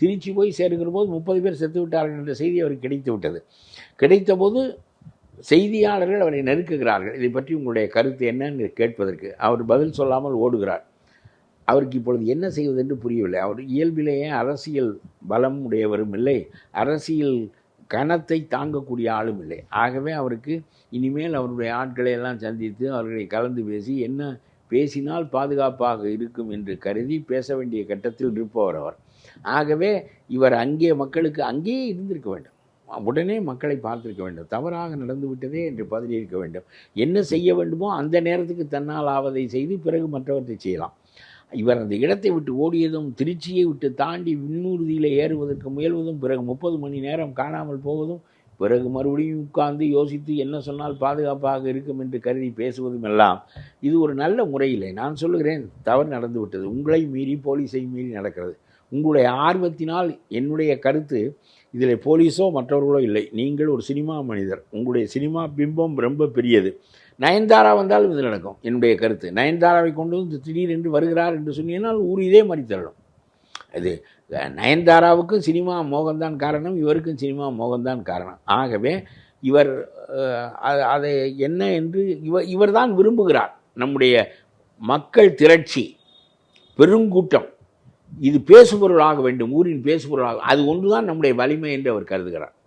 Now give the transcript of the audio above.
திருச்சி போய் சேர்க்கிற போது 30 பேர் செத்து விட்டார்கள் என்ற செய்தி அவருக்கு கிடைத்து விட்டது. கிடைத்தபோது செய்தியாளர்கள் அவரை நெருக்குகிறார்கள். இதை பற்றி உங்களுடைய கருத்து என்னன்னு கேட்பதற்கு. அவர் பதில் சொல்லாமல் ஓடுகிறார். அவருக்கு இப்பொழுது என்ன செய்வது என்று புரியவில்லை. அவர் இயல்பிலேயே அரசியல் பலம் உடையவரும் இல்லை, அரசியல் கணத்தை தாங்கக்கூடிய ஆளும் இல்லை. ஆகவே அவருக்கு இனிமேல் அவருடைய ஆட்களை எல்லாம் சந்தித்து அவர்களை கலந்து பேசி என்ன பேசினால் பாதுகாப்பாக இருக்கும் என்று கருதி பேச வேண்டிய கட்டத்தில் இருப்பவர் அவர். ஆகவே இவர் அங்கே மக்களுக்கு அங்கேயே இருந்திருக்க வேண்டும், உடனே மக்களை பார்த்திருக்க வேண்டும். தவறாக நடந்து விட்டதே என்று பதறியிருக்க வேண்டும். என்ன செய்ய வேண்டுமோ அந்த நேரத்துக்கு தன்னால் ஆவதை செய்து பிறகு மற்றவற்றை செய்யலாம். இவர் அந்த இடத்தை விட்டு ஓடியதும், திருச்சியை விட்டு தாண்டி விண்ணூர்தியில் ஏறுவதற்கு முயல்வதும், பிறகு 30 மணி நேரம் காணாமல் போவதும், பிறகு மறுபடியும் உட்கார்ந்து யோசித்து என்ன சொன்னால் பாதுகாப்பாக இருக்கும் என்று கருதி பேசுவதும் எல்லாம் இது ஒரு நல்ல முறையில்லை. நான் சொல்லுகிறேன், தவறு நடந்து விட்டது. உங்களை மீறி, போலீஸை மீறி நடக்கிறது. உங்களுடைய ஆர்வத்தினால் என்னுடைய கருத்து இதில் போலீஸோ மற்றவர்களோ இல்லை. நீங்கள் ஒரு சினிமா மனிதர், உங்களுடைய சினிமா பிம்பம் ரொம்ப பெரியது. நயன்தாரா வந்தாலும் இது நடக்கும். என்னுடைய கருத்து, நயன்தாராவை கொண்டு வந்து திடீரென்று வருகிறார் என்று சொன்னால் ஊர் இதே மாதிரி தரணும். இது நயன்தாராவுக்கும் சினிமா மோகம்தான் காரணம், இவருக்கும் சினிமா மோகம்தான் காரணம். ஆகவே இவர் அதை என்ன என்று இவர் தான் விரும்புகிறார். நம்முடைய மக்கள் திரட்சி, பெருங்கூட்டம் இது பேசுபொருளாக வேண்டும், ஊரின் பேசுபொருளாக, அது ஒன்றுதான் நம்முடைய வலிமை என்று அவர் கருதுகிறார்.